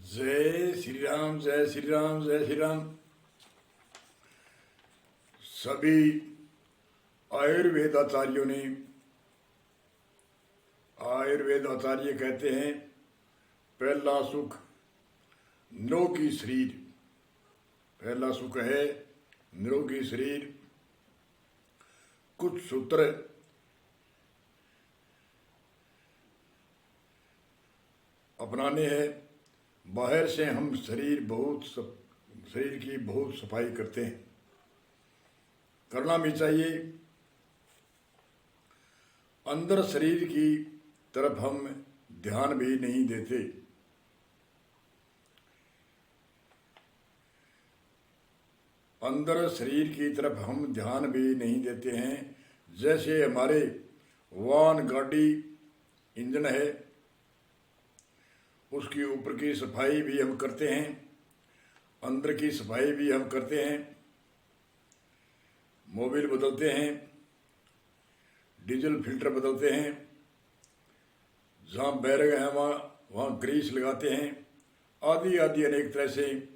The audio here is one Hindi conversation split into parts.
जय श्री राम, जय श्री राम, जय श्री राम। सभी आयुर्वेद आचार्यों ने, आयुर्वेद आचार्य कहते हैं पहला सुख निरोगी शरीर। पहला सुख है निरोगी शरीर। कुछ सूत्र अपनाने हैं। बाहर से हम शरीर की बहुत सफाई करते हैं, करना भी चाहिए। अंदर शरीर की तरफ हम ध्यान भी नहीं देते। अंदर शरीर की तरफ हम ध्यान भी नहीं देते हैं। जैसे हमारे वाहन गाड़ी इंजन है, उसकी ऊपर की सफाई भी हम करते हैं, अंदर की सफाई भी हम करते हैं। मोबिल बदलते हैं, डीजल फिल्टर बदलते हैं, जहाँ बैरग है वहाँ ग्रीस लगाते हैं। आदि आदि अनेक तरह से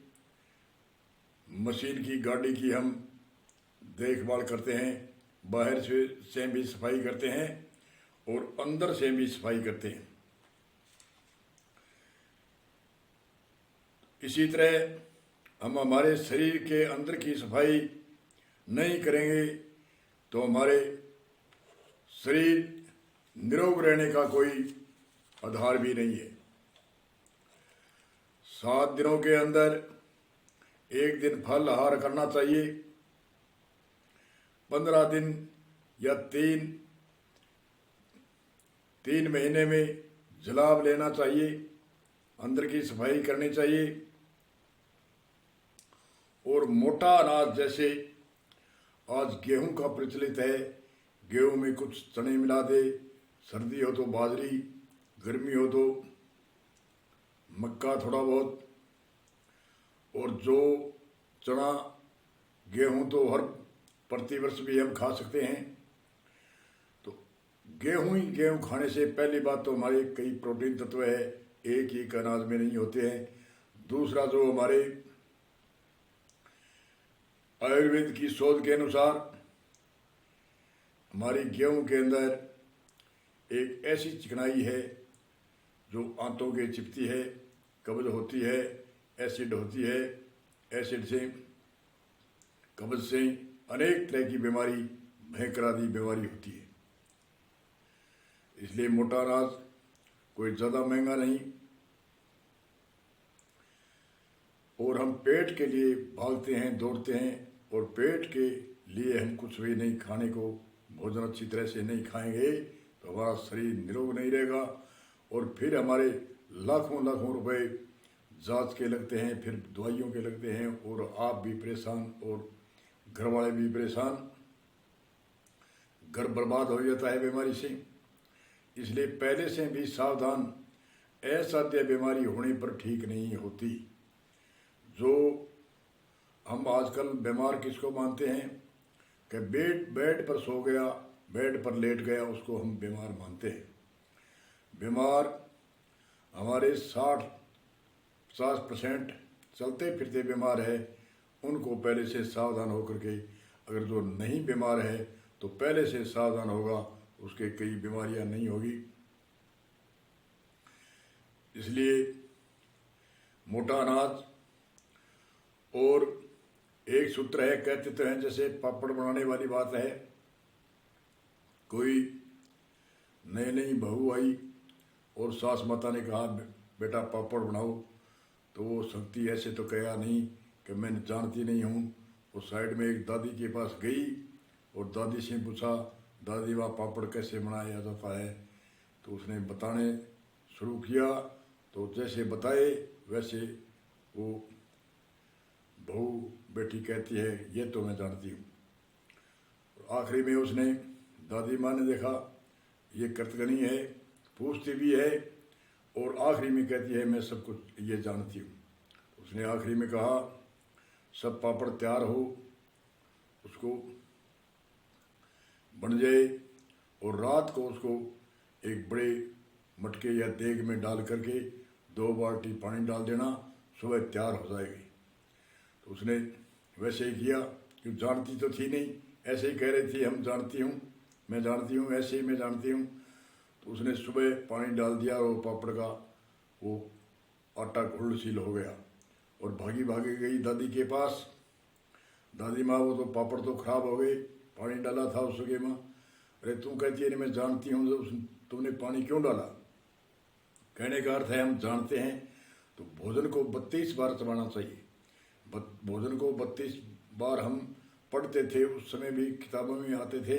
मशीन की, गाड़ी की हम देखभाल करते हैं। बाहर से भी सफाई करते हैं और अंदर से भी सफाई करते हैं। इसी तरह हम हमारे शरीर के अंदर की सफाई नहीं करेंगे तो हमारे शरीर निरोग रहने का कोई आधार भी नहीं है। 7 दिनों के अंदर 1 दिन फल आहार करना चाहिए। 15 दिन या 3 महीने में जलाब लेना चाहिए। अंदर की सफाई करनी चाहिए। और मोटा अनाज, जैसे आज गेहूं का प्रचलित है, गेहूं में कुछ चने मिला दे। सर्दी हो तो बाजरी, गर्मी हो तो मक्का थोड़ा बहुत। और जो चना गेहूं तो हर प्रतिवर्ष भी हम खा सकते हैं। तो गेहूं खाने से पहली बात तो हमारे कई प्रोटीन तत्व है, एक ही अनाज में नहीं होते हैं। दूसरा, जो हमारे आयुर्वेद की शोध के अनुसार हमारी गेहूं के अंदर एक ऐसी चिकनाई है जो आंतों के चिपती है, कब्ज होती है, एसिड होती है। एसिड से, कब्ज से अनेक तरह की बीमारी, भयंकर आदि बीमारी होती है। इसलिए मोटा अनाज कोई ज़्यादा महंगा नहीं। और हम पेट के लिए भागते हैं, दौड़ते हैं, और पेट के लिए हम कुछ भी नहीं खाने को, भोजन अच्छी तरह से नहीं खाएंगे तो हमारा शरीर निरोग नहीं रहेगा। और फिर हमारे लाखों लाखों रुपए जांच के लगते हैं, फिर दवाइयों के लगते हैं, और आप भी परेशान और घर वाले भी परेशान। घर बर्बाद हो जाता है बीमारी से। इसलिए पहले से भी सावधान। असाध्य बीमारी होने पर ठीक नहीं होती। जो हम आजकल बीमार किसको मानते हैं कि बेड पर सो गया, बेड पर लेट गया, उसको हम बीमार मानते हैं। बीमार हमारे 60-50% चलते फिरते बीमार है। उनको पहले से सावधान होकर के, अगर जो नहीं बीमार है तो पहले से सावधान होगा, उसके कई बीमारियां नहीं होगी। इसलिए मोटा अनाज। और एक सूत्र है, कहते तो हैं जैसे पापड़ बनाने वाली बात है। कोई नई बहू आई और सास माता ने कहा बेटा पापड़ बनाओ, तो वो शक्ति ऐसे तो कहा नहीं कि मैं जानती नहीं हूँ। वो साइड में एक दादी के पास गई और दादी से पूछा, दादी वह पापड़ कैसे बनाया जाता है? तो उसने बताने शुरू किया। तो जैसे बताए वैसे वो बहू बेटी कहती है ये तो मैं जानती हूँ। आखिरी में उसने, दादी माँ ने देखा ये कर्तगनी है, पूछती भी है, और आखिरी में कहती है मैं सब कुछ ये जानती हूँ। उसने आखिरी में कहा सब पापड़ तैयार हो, उसको बन जाए, और रात को उसको एक बड़े मटके या देग में डाल करके 2 बाल्टी पानी डाल देना, सुबह तैयार हो जाएगी। तो उसने वैसे ही किया, क्यों जानती तो थी नहीं, ऐसे ही कह रही थी हम जानती हूँ, मैं जानती हूँ, ऐसे ही मैं जानती हूँ। तो उसने सुबह पानी डाल दिया और पापड़ का वो आटा घुल सील हो गया और भागी भागी गई दादी के पास। दादी माँ वो तो पापड़ तो खराब हो गए, पानी डाला था उसके माँ। अरे तू कहती है नहीं मैं जानती हूँ, तो तुमने पानी क्यों डाला? कहने का अर्थ है हम जानते हैं। तो भोजन को 32 बार चबाना चाहिए। भोजन को 32 बार हम पढ़ते थे, उस समय भी किताबों में आते थे।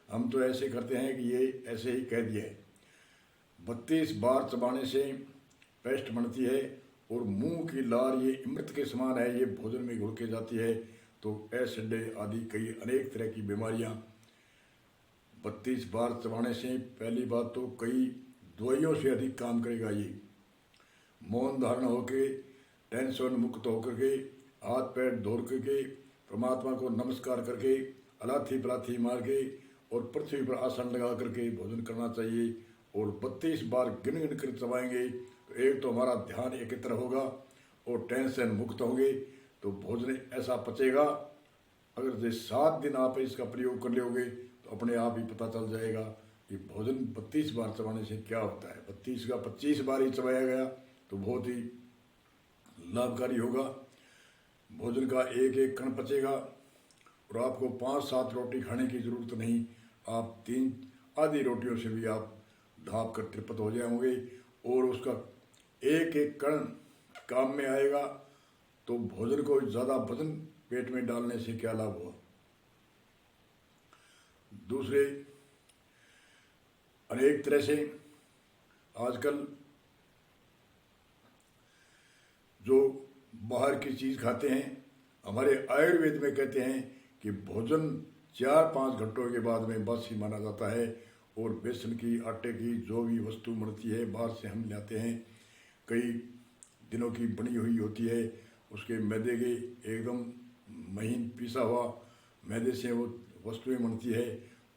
हम तो ऐसे करते हैं कि ये ऐसे ही कह दिया है। 32 बार चबाने से पेस्ट बनती है और मुंह की लार ये अमृत के समान है, ये भोजन में घुल के जाती है। तो एसिड आदि कई अनेक तरह की बीमारियां 32 बार चबाने से, पहली बात तो कई दवाइयों से अधिक काम करेगा। ये मौन धारण होकर, टेंशन मुक्त होकर के, हाथ पैर धो करके, परमात्मा को नमस्कार करके, अलाथी पलाथी मार के और पृथ्वी पर आसन लगा करके भोजन करना चाहिए। और 32 बार गिन गिन कर चबाएंगे तो एक तो हमारा ध्यान एकत्र होगा और टेंशन मुक्त होंगे, तो भोजन ऐसा पचेगा। अगर ये 7 दिन आप इसका प्रयोग कर लोगे तो अपने आप ही पता चल जाएगा कि भोजन 32 बार चबाने से क्या होता है। 32 का 25 बार ही चबाया गया तो बहुत ही लाभकारी होगा। भोजन का एक एक कण पचेगा और आपको 5-7 रोटी खाने की ज़रूरत नहीं, आप 3 आधी रोटियों से भी आप ढाँप कर तृप्त हो जाओगे और उसका एक एक कण काम में आएगा। तो भोजन को ज़्यादा वजन पेट में डालने से क्या लाभ हुआ? दूसरे अनेक तरह से आजकल जो बाहर की चीज़ खाते हैं, हमारे आयुर्वेद में कहते हैं कि भोजन 4-5 घंटों के बाद में बासी माना जाता है। और बेसन की, आटे की जो भी वस्तु बनती है बाहर से हम लाते हैं, कई दिनों की बनी हुई होती है, उसके मैदे के एकदम महीन पिसा हुआ मैदे से वो वस्तुएं बनती है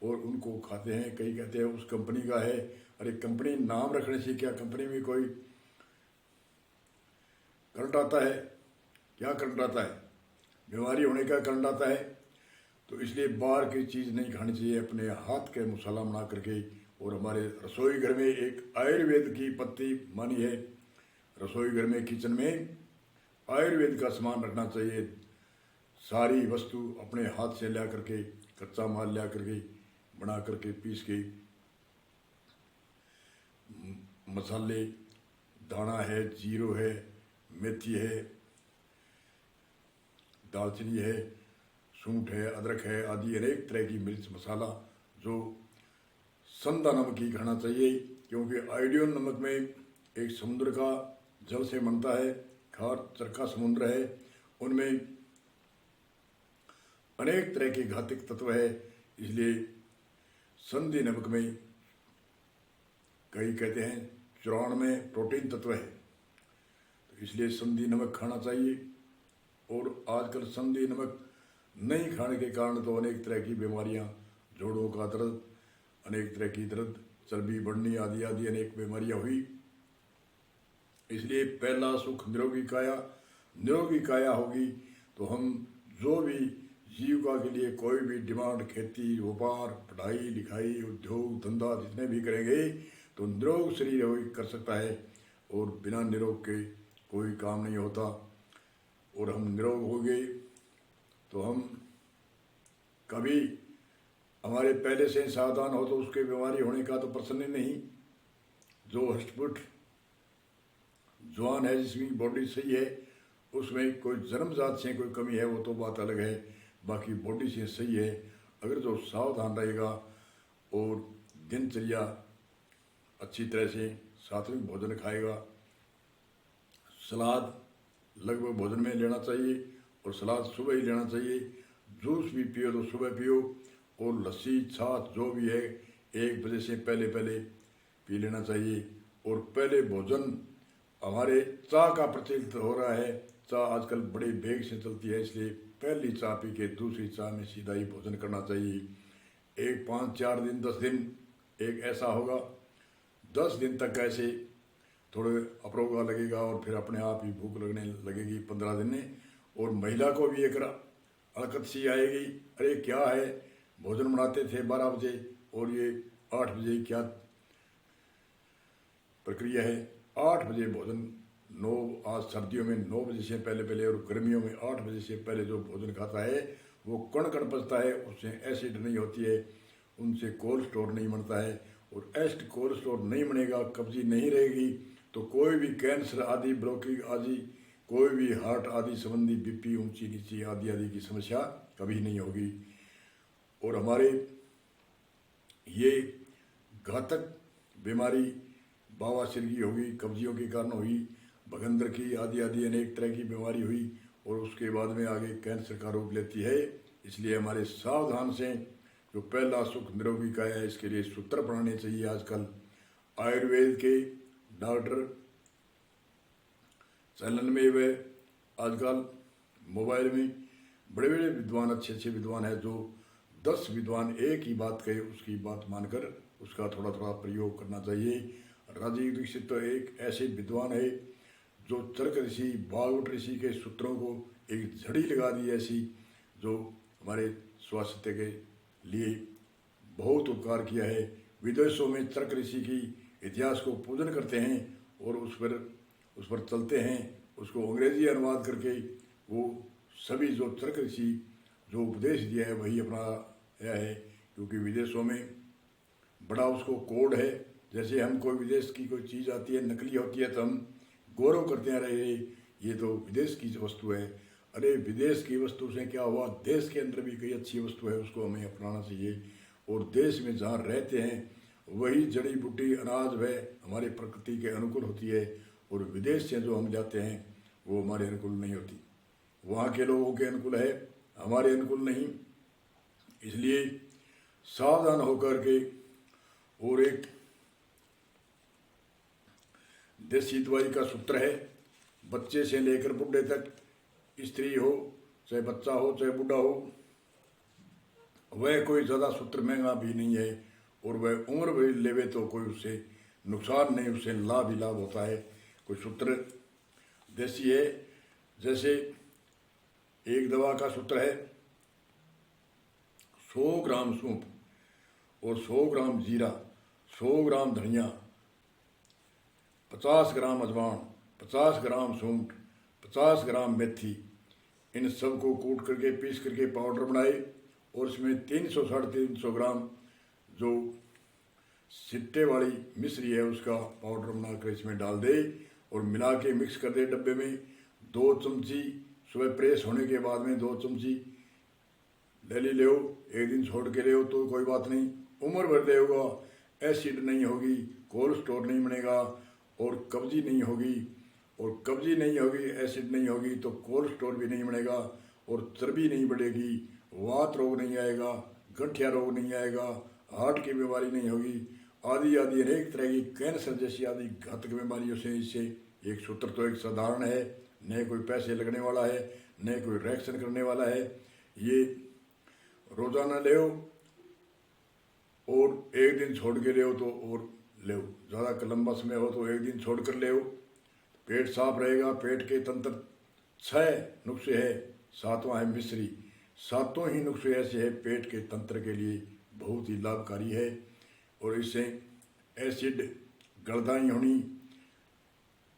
और उनको खाते हैं। कई कहते हैं उस कंपनी का है। अरे कंपनी नाम रखने से क्या कंपनी में कोई करंट आता है? क्या करंट आता है? बीमारी होने का करंट आता है। तो इसलिए बाहर की चीज़ नहीं खानी चाहिए, अपने हाथ के मसाला बना करके। और हमारे रसोई घर में एक आयुर्वेद की पत्ती मानी है, रसोई घर में किचन में आयुर्वेद का सामान रखना चाहिए। सारी वस्तु अपने हाथ से ला करके, कच्चा माल ला करके, बना करके, पीस के, मसाले, दाना है, जीरो है, मेथी है, दालचीनी है, सूंठ है, अदरक है, आदि अनेक तरह की मिर्च मसाला जो संदा नमक ही खाना चाहिए। क्योंकि आयोडीन नमक में एक समुद्र का जल से बनता है, खार चरखा समुद्र है, उनमें अनेक तरह के घातक तत्व है। इसलिए संधि नमक में कई कहते हैं 94 प्रोटीन तत्व है, तो इसलिए संधि नमक खाना चाहिए। और आजकल संधि नमक नहीं खाने के कारण तो अनेक तरह की बीमारियां, जोड़ों का दर्द, अनेक तरह की दर्द, चर्बी बढ़नी आदि आदि अनेक बीमारियां हुई। इसलिए पहला सुख निरोगी काया। निरोगी काया होगी तो हम जो भी जीविका के लिए कोई भी डिमांड, खेती, व्यापार, पढ़ाई लिखाई, उद्योग धंधा जितने भी करेंगे तो निरोग शरीर वही कर सकता है। और बिना निरोग के कोई काम नहीं होता। और हम निरोग हो गए तो हम कभी हमारे पहले से सावधान हो तो उसके बीमारी होने का तो प्रश्न ही नहीं। जो हष्टपुष्ट जवान है, जिसकी बॉडी सही है, उसमें कोई जन्मजात से कोई कमी है वो तो बात अलग है, बाकी बॉडी से सही है। अगर जो सावधान रहेगा और दिनचर्या अच्छी तरह से सात्विक भोजन खाएगा, सलाद लगभग भोजन में लेना चाहिए और सलाद सुबह ही लेना चाहिए। जूस भी पियो तो सुबह पियो और लस्सी, छाछ जो भी है 1 बजे से पहले पहले पी लेना चाहिए। और पहले भोजन, हमारे चाय का प्रचलित हो रहा है, चाय आजकल बड़े वेग से चलती है, इसलिए पहली चाय पी के दूसरी चाय में सीधा ही भोजन करना चाहिए। एक 5-4 दिन 10 दिन एक ऐसा होगा, 10 दिन तक ऐसे थोड़े अपरोगा लगेगा और फिर अपने आप ही भूख लगने लगेगी 15 दिन में। और महिला को भी एक हरकत सी आएगी, अरे क्या है, भोजन बनाते थे 12 बजे और ये 8 बजे क्या प्रक्रिया है। 8 बजे भोजन, 9, आज सर्दियों में 9 बजे से पहले पहले और गर्मियों में 8 बजे से पहले जो भोजन खाता है वो कण कण पचता है, उससे एसिड नहीं होती है, उनसे कोल्ड स्टोर नहीं बनता है। और एसिड कोल्ड स्टोर नहीं बनेगा, कब्जी नहीं रहेगी, तो कोई भी कैंसर आदि, ब्लॉकिंग आदि, कोई भी हार्ट आदि संबंधी बीपी ऊंची नीची आदि आदि की समस्या कभी नहीं होगी। और हमारे ये घातक बीमारी बवासीर की होगी, कब्जियों के कारण हुई, भगंदर की आदि आदि अनेक तरह की बीमारी हुई और उसके बाद में आगे कैंसर का रूप लेती है। इसलिए हमारे सावधान से जो पहला सुख निरोगी का है, इसके लिए सूत्र पढ़ाने चाहिए। आजकल आयुर्वेद के डॉक्टर चलन में वे आजकल मोबाइल में बड़े बड़े विद्वान, अच्छे अच्छे विद्वान हैं, जो 10 विद्वान एक ही बात कहे उसकी बात मानकर उसका थोड़ा थोड़ा प्रयोग करना चाहिए। राजीव दीक्षित तो एक ऐसे विद्वान है जो चरक ऋषि, बालवट ऋषि के सूत्रों को एक झड़ी लगा दी ऐसी, जो हमारे स्वास्थ्य के लिए बहुत उपकार किया है। विदेशों में चरक ऋषि की इतिहास को पूजन करते हैं और उस पर चलते हैं, उसको अंग्रेजी अनुवाद करके वो सभी जो चरक ऋषि जो उपदेश दिया है वही अपनाया है, क्योंकि विदेशों में बड़ा उसको कोड है। जैसे हम कोई विदेश की कोई चीज़ आती है नकली होती है तो हम गौरव करते हैं, अरे ये तो विदेश की वस्तु है। अरे विदेश की वस्तु से क्या हुआ, देश के अंदर भी कोई अच्छी वस्तु है उसको हमें अपनाना चाहिए। और देश में जहाँ रहते हैं वही जड़ी बूटी अनाज वह हमारे प्रकृति के अनुकूल होती है, और विदेश से जो हम जाते हैं वो हमारे अनुकूल नहीं होती, वहाँ के लोगों के अनुकूल है, हमारे अनुकूल नहीं। इसलिए सावधान होकर के, और एक देसी दवाई का सूत्र है, बच्चे से लेकर बुढ़े तक, स्त्री हो चाहे बच्चा हो चाहे बूढ़ा हो, वह कोई ज़्यादा सूत्र महंगा भी नहीं है, और वह उम्र भी लेवे तो कोई उससे नुकसान नहीं, उससे लाभ ही लाभ होता है। कोई सूत्र देसी है, जैसे एक दवा का सूत्र है 100 ग्राम सौंफ और 100 ग्राम जीरा, 100 ग्राम धनिया, 50 ग्राम अजवान, 50 ग्राम सूंठ, 50 ग्राम मेथी, इन सब को कूट करके पीस करके पाउडर बनाए और इसमें 300 साढ़े 300 ग्राम जो सिट्टे वाली मिश्री है उसका पाउडर बनाकर इसमें डाल दे और मिला के मिक्स कर दे डब्बे में। 2 चमची सुबह प्रेस होने के बाद में 2 चमची डेली ले, एक दिन छोड़ के ले तो कोई बात नहीं, उम्र भर ले होगा, एसिड नहीं होगी, कोल्ड स्टोर नहीं बनेगा और कब्जी नहीं होगी, और कब्जी नहीं होगी, एसिड नहीं होगी तो कोल्ड स्टोर भी नहीं बनेगा और चर्बी नहीं बढ़ेगी, वात रोग नहीं आएगा, गठिया रोग नहीं आएगा, हार्ट की बीमारी नहीं होगी, आदि आदि अनेक तरह की कैंसर जैसी आदि घातक बीमारियों से इससे एक सूत्र तो एक साधारण है, न कोई पैसे लगने वाला है, न कोई रिएक्शन करने वाला है। ये रोजाना ले और एक दिन छोड़ के ले तो और ले, ज़्यादा लंबा समय हो तो एक दिन छोड़ कर ले, पेट साफ रहेगा। पेट के तंत्र 6 नुस्खे है, 7वां है मिश्री। 7 ही नुस्खे ऐसे है पेट के तंत्र के लिए बहुत ही लाभकारी है, और इससे एसिड, गर्दाई होनी,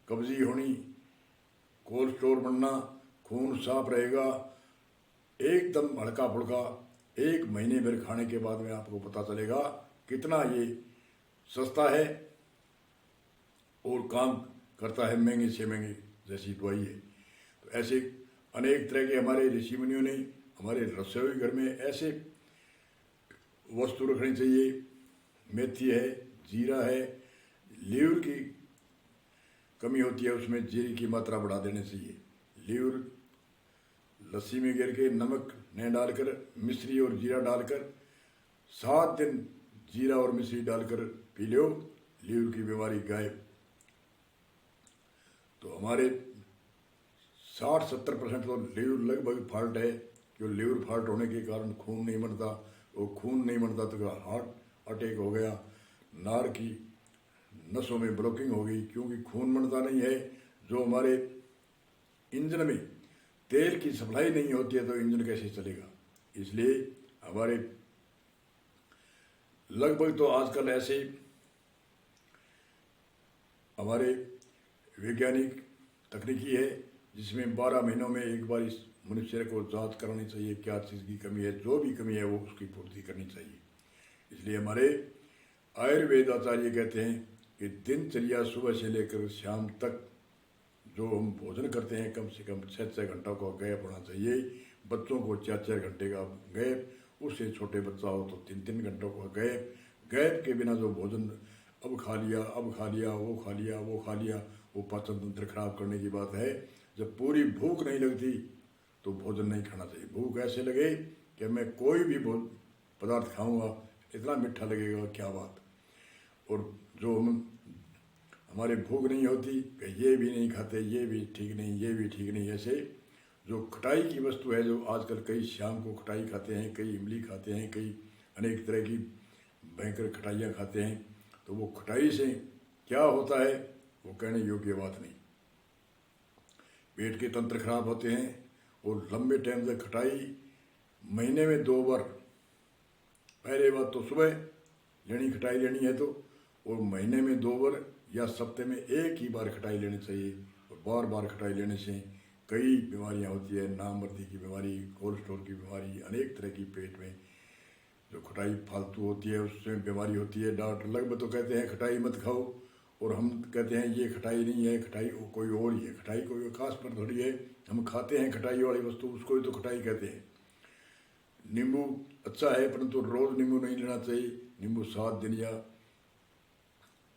कब्जी होनी, कोल्ड स्टोर बनना, खून साफ रहेगा, एकदम हल्का फुल्का। 1 महीने भर खाने के बाद में आपको पता चलेगा कितना ये सस्ता है और काम करता है, महंगे से महंगे जैसी दवाई है। तो ऐसे अनेक तरह के हमारे ऋषि मुनियों ने हमारे रसोई घर में ऐसे वस्तु रखनी चाहिए। मेथी है, जीरा है, लीवर की कमी होती है उसमें जीरे की मात्रा बढ़ा देनी चाहिए। लीवर लस्सी में गिर के नमक न डालकर मिश्री और जीरा डालकर 7 दिन जीरा और मिश्री डालकर पी लो, लीवर की बीमारी गायब। तो हमारे 60-70% तो लीवर लगभग फॉल्ट है, जो लीवर फॉल्ट होने के कारण खून नहीं बनता, वो खून नहीं बनता तो हार्ट अटैक हो गया, नसों में ब्लॉकिंग होगी, क्योंकि खून बनता नहीं है। जो हमारे इंजन में तेल की सप्लाई नहीं होती है तो इंजन कैसे चलेगा। इसलिए हमारे लगभग तो आजकल ऐसे हमारे वैज्ञानिक तकनीकी है जिसमें 12 महीनों में एक बार इस मनुष्य को जांच करानी चाहिए, क्या चीज़ की कमी है, जो भी कमी है वो उसकी पूर्ति करनी चाहिए। इसलिए हमारे आयुर्वेद आचार्य कहते हैं कि दिनचर्या सुबह से लेकर शाम तक जो हम भोजन करते हैं कम से कम 6-6 घंटों का गैप होना चाहिए। बच्चों को 4-4 घंटे का गैप, उससे छोटे बच्चा हो तो 3-3 घंटों का गैप। गैप के बिना जो भोजन अब खा लिया, अब खा लिया, वो खा लिया, वो खा लिया, वो पाचन तंत्र खराब करने की बात है। जब पूरी भूख नहीं लगती तो भोजन नहीं खाना चाहिए। भूख ऐसे लगे कि मैं कोई भी पदार्थ खाऊंगा इतना मीठा लगेगा, क्या बात। और जो हमारे भूख नहीं होती कि ये भी नहीं खाते, ये भी ठीक नहीं, ये भी ठीक नहीं, ऐसे जो खटाई की वस्तु है, जो आजकल कई शाम को खटाई खाते हैं, कई इमली खाते हैं, कई अनेक तरह की भयंकर खटाइयाँ खाते हैं, तो वो खटाई से क्या होता है वो कहने योग्य बात नहीं। पेट के तंत्र खराब होते हैं। और लंबे टाइम तक खटाई महीने में 2 बार, पहले बात तो सुबह लेनी, खटाई लेनी है तो, और महीने में 2 बार या सप्ते में 1 ही बार खटाई लेनी चाहिए। और बार बार खटाई लेने से कई बीमारियां होती है, नामर्दी की बीमारी, कोलेस्ट्रॉल की बीमारी, अनेक तरह की पेट में जो खटाई फालतू होती है उससे बीमारी होती है। डॉक्टर लगभग तो कहते हैं खटाई मत खाओ, और हम कहते हैं ये खटाई नहीं है, खटाई कोई और ही है। खटाई कोई खास पर थोड़ी है, हम खाते हैं खटाई वाली वस्तु, उसको ही तो खटाई कहते हैं। नींबू अच्छा है परंतु रोज़ नींबू नहीं लेना चाहिए। नींबू 7 दिन या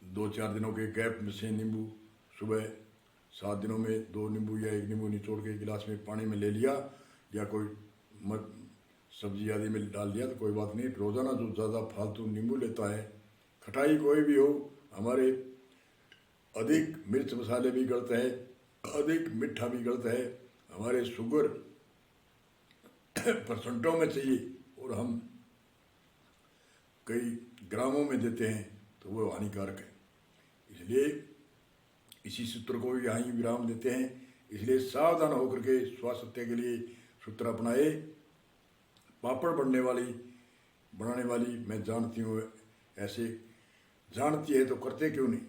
2-4 दिनों के गैप में से नींबू, सुबह 7 दिनों में 2 नींबू या 1 नींबू निचोड़ के गिलास में पानी में ले लिया, या कोई सब्जी आदि में डाल दिया तो कोई बात नहीं। रोज़ाना जो ज़्यादा फालतू नींबू लेता है, खटाई कोई भी हो, हमारे अधिक मिर्च मसाले भी गलत है, अधिक मीठा भी गलत है, हमारे शुगर परसेंटों में चाहिए और हम कई ग्रामों में देते हैं तो वो हानिकारक है। इसलिए इसी सूत्र को यहाँ ही विराम देते हैं। इसलिए सावधान होकर के स्वास्थ्य के लिए सूत्र अपनाए। पापड़ बनाने वाली मैं जानती हूँ, ऐसे जानती है तो करते क्यों नहीं।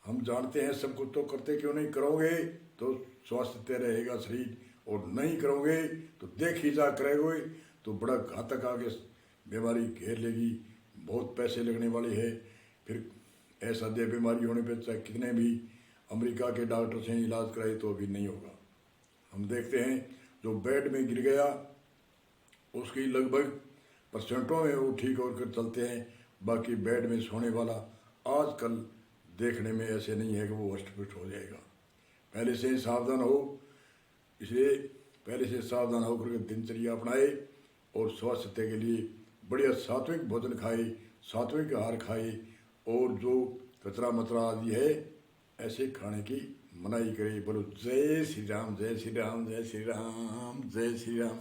हम जानते हैं सब कुछ तो करते क्यों नहीं। करोगे तो स्वस्थ रहेगा शरीर, और नहीं करोगे तो देख ही जा करोगे तो बड़ा घातक आगे बीमारी घेर लेगी, बहुत पैसे लगने वाले है। फिर ऐसा दे बीमारी होने पर चाहे कितने भी अमेरिका के डॉक्टर से इलाज कराए तो भी नहीं होगा। हम देखते हैं जो बेड में गिर गया उसकी लगभग परसेंटों में वो ठीक होकर चलते हैं, बाकी बेड में सोने वाला आजकल देखने में ऐसे नहीं है कि वो अष्टपुष्ट हो जाएगा। पहले से ही सावधान हो। इसलिए पहले से सावधान होकर के दिनचर्या अपनाए और स्वास्थ्य के लिए बढ़िया सात्विक भोजन खाए, सात्विक आहार खाए, और जो कचरा मचरा आदि है ऐसे खाने की मनाही करे। बोलो जय श्री राम, जय श्री राम, जय श्री राम, जय श्री राम।